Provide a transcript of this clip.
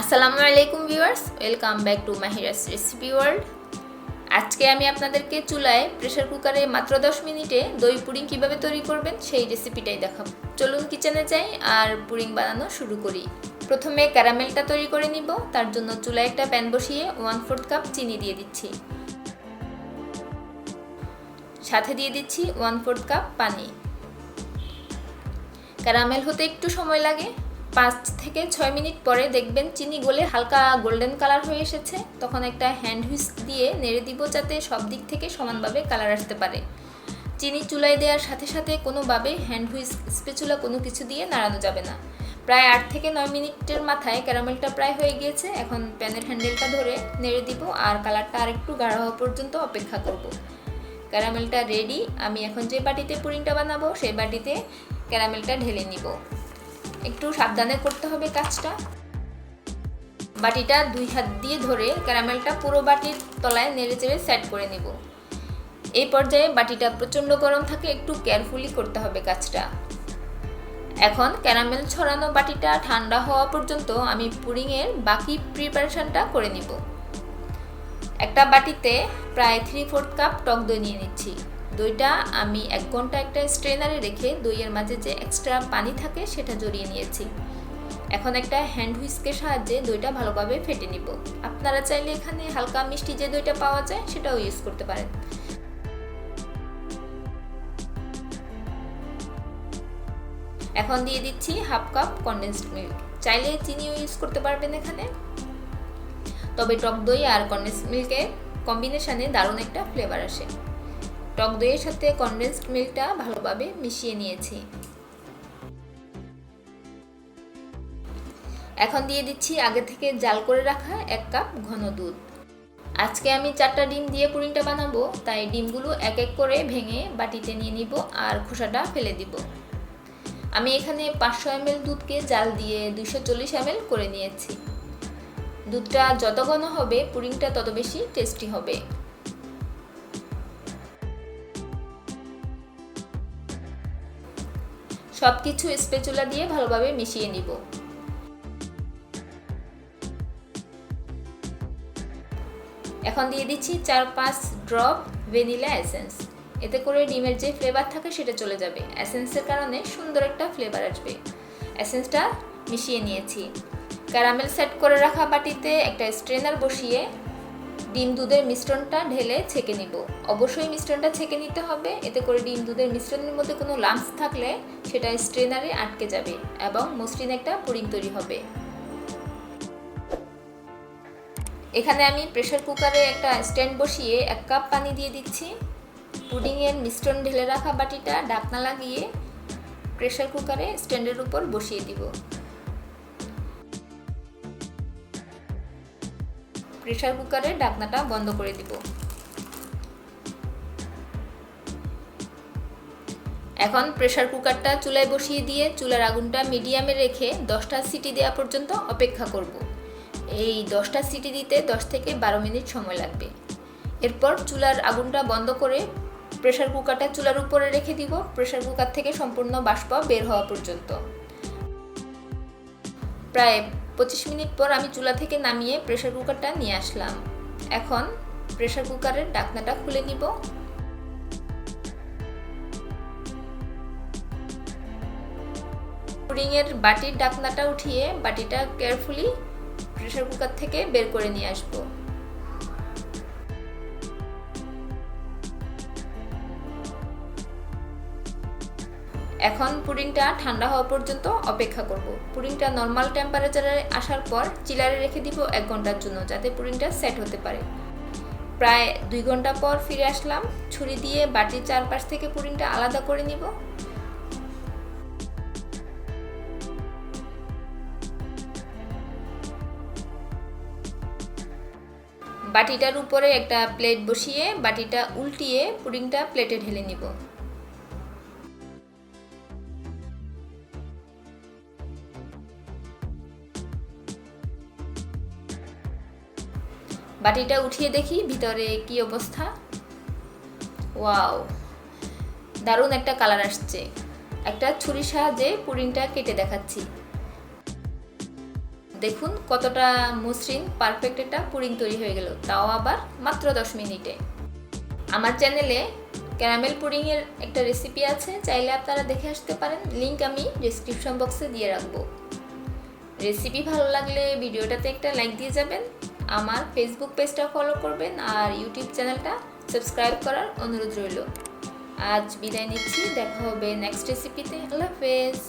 আসসালামু আলাইকুম viewers, welcome back to মাহিরাস recipe world. আজকে আমি আপনাদেরকে চুলায় প্রেসার কুকারে মাত্র 10 মিনিটে দই পুডিং কিভাবে তৈরি করবেন সেই রেসিপিটাই দেখাবো। চলুন কিচেনে যাই আর পুডিং বানানো শুরু করি। প্রথমে ক্যারামেলটা তৈরি করে নিব। তার জন্য চুলায় একটা প্যান বসিয়ে 1/4 কাপ চিনি দিয়ে দিচ্ছি, সাথে দিয়ে দিচ্ছি 1/4 কাপ পানি। ক্যারামেল হতে একটু সময় লাগে, 5 থেকে 6 মিনিট পরে দেখবেন চিনি গলে হালকা গোল্ডেন কালার হয়ে এসেছে। তখন একটা হ্যান্ড হুইস্ক দিয়ে নেড়ে দিব যাতে সব দিক থেকে সমানভাবে কালার আসতে পারে। চিনি চুলায় দেওয়ার সাথে সাথে কোনোভাবে হ্যান্ড হুইস্ক, স্প্যাচুলা কোনো কিছু দিয়ে নাড়ানো যাবে না। প্রায় 8 থেকে 9 মিনিটের মাথায় ক্যারামেলটা প্রায় হয়ে গিয়েছে। এখন প্যানের হ্যান্ডেলটা ধরে নেড়ে দিব আর কালারটা আরেকটু গাঢ় হওয়া পর্যন্ত অপেক্ষা করব। ক্যারামেলটা রেডি। আমি এখন যে বাটিতে পুডিংটা বানাবো সেই বাটিতে ক্যারামেলটা ঢেলে নিব। একটু সাবধানে করতে হবে কাজটা। বাটিটা 2 হাত দিয়ে ধরে ক্যারামেলটা পুরো বাটির তলায় নেড়েচেড়ে সেট করে নিব। এই পর্যায়ে বাটিটা প্রচণ্ড গরম থাকে, একটু কেয়ারফুলি করতে হবে কাজটা। এখন ক্যারামেল ছড়ানো বাটিটা ঠান্ডা হওয়া পর্যন্ত আমি পুডিংয়ের বাকি প্রিপারেশনটা করে নিব। একটা বাটিতে প্রায় 3/4 কাপ টক দই নিয়ে নিচ্ছি। দইটা আমি 1 ঘন্টা একটা স্ট্রেনারে রেখে দইয়ের মাঝে যে এক্সট্রা পানি থাকে সেটা জড়িয়ে নিয়েছি। এখন একটা হ্যান্ড হুইস্কের সাহায্যে দইটা ভালোভাবে ফেটে নিব। আপনারা চাইলে এখানে হালকা মিষ্টি যে দইটা পাওয়া যায় সেটাও ইউজ করতে পারেন। এখন দিয়ে দিচ্ছি 1/2 কাপ কনডেন্সড মিল্ক। চাইলে চিনিও ইউজ করতে পারবেন এখানে, তবে টক দই আর কনডেন্সড মিল্কের কম্বিনেশনে দারুণ একটা ফ্লেভার আসে। টক দইয়ের সাথে কনডেন্সড মিল্কটা ভালোভাবে মিশিয়ে নিয়েছি। এখন দিয়ে দিচ্ছি আগে থেকে জাল করে রাখা 1 কাপ ঘন দুধ। আজকে আমি 4টা ডিম দিয়ে পুডিংটা বানাবো, তাই ডিমগুলো এক এক করে ভেঙে বাটিতে নিয়ে নিব আর খোসাটা ফেলে দিব। আমি এখানে 500 ml দুধকে জাল দিয়ে 240 ml করে নিয়েছি। দুধটা যত ঘন হবে পুডিংটা তত বেশি টেস্টি হবে। সবকিছু স্প্যাচুলা দিয়ে ভালোভাবে মিশিয়ে নিব। এখন দিয়ে দিচ্ছি 4-5 ড্রপ ভ্যানিলা এসেন্স। এতে করে ডিমের যে ফ্লেভার থাকে সেটা চলে যাবে। এসেন্সের কারণে সুন্দর একটা ফ্লেভার আসবে। এসেন্সটা মিশিয়ে নিয়েছি। ক্যারামেল সেট করে রাখা বাটিতে একটা স্ট্রেনার বসিয়ে ডিম দুধের মিশ্রণটা ঢেলে ছেঁকে নিব। অবশ্যই মিশ্রণটা ছেঁকে নিতে হবে, এতে করে ডিম দুধের মিশ্রণের মধ্যে কোনো লাম্পস থাকলে সেটা স্ট্রেনারে আটকে যাবে এবং মসৃণ একটা পুডিং তৈরি হবে। এখানে আমি প্রেসার কুকারে একটা স্ট্যান্ড বসিয়ে 1 কাপ পানি দিয়ে দিচ্ছি। পুডিংয়ের মিশ্রণ ঢেলে রাখা বাটিটা ঢাকনা লাগিয়ে প্রেসার কুকারে স্ট্যান্ডের উপর বসিয়ে দিব। প্রেসার কুকারের ঢাকনাটা বন্ধ করে দিব। এখন প্রেসার কুকারটা চুলায় বসিয়ে দিয়ে চুলার আগুনটা মিডিয়ামে রেখে 10টা সিটি দেওয়া পর্যন্ত অপেক্ষা করব। এই 10টা সিটি দিতে 10 থেকে 12 মিনিট সময় লাগবে। এরপর চুলার আগুনটা বন্ধ করে প্রেসার কুকারটা চুলার উপরে রেখে দিব প্রেসার কুকার থেকে সম্পূর্ণ বাষ্প বের হওয়া পর্যন্ত। প্রায় 25 মিনিট পর আমি চুলা থেকে নামিয়ে প্রেসার কুকারটা নিয়ে আসলাম। এখন প্রেসার কুকারের ঢাকনাটা খুলে নিব। পুডিংয়ের বাটির ঢাকনাটা উঠিয়ে বাটিটা কেয়ারফুলি প্রেসার কুকার থেকে বের করে নিয়ে আসব। এখন পুডিংটা ঠান্ডা হওয়া পর্যন্ত অপেক্ষা করব। পুডিংটা নর্মাল টেম্পারেচারে আসার পর চিলারে রেখে দিব 1 ঘন্টার জন্য, যাতে পুডিংটা সেট হতে পারে। প্রায় 2 ঘন্টা পর ফিরে আসলাম। ছুরি দিয়ে বাটির চারপাশ থেকে পুডিংটা আলাদা করে নিব। বাটিটার উপরে একটা প্লেট বসিয়ে বাটিটা উল্টিয়ে পুডিংটা প্লেটে ঢেলে নিব। বাটিটা উঠিয়ে দেখি ভিতরে কি অবস্থা। ওয়াও, দারুণ একটা কালার আসছে। একটা ছুরির সাহায্যে পুডিংটা কেটে দেখাচ্ছি। দেখুন কতটা মসৃণ পারফেক্ট একটা পুডিং তৈরি হয়ে গেল, তাও আবার মাত্র 10 মিনিটে। আমার চ্যানেলে ক্যারামেল পুডিংয়ের একটা রেসিপি আছে, চাইলে আপনারা দেখে আসতে পারেন, লিংক আমি ডেসক্রিপশন বক্সে দিয়ে রাখবো। রেসিপি ভালো লাগলে ভিডিওটাতে একটা লাইক দিয়ে যাবেন, আমার ফেসবুক পেজটা ফলো করবেন আর ইউটিউব চ্যানেলটা সাবস্ক্রাইব করার অনুরোধ রইল। আজ বিদায় নিচ্ছি, দেখা হবে নেক্সট রেসিপিতে। আল্লাহ হাফেজ।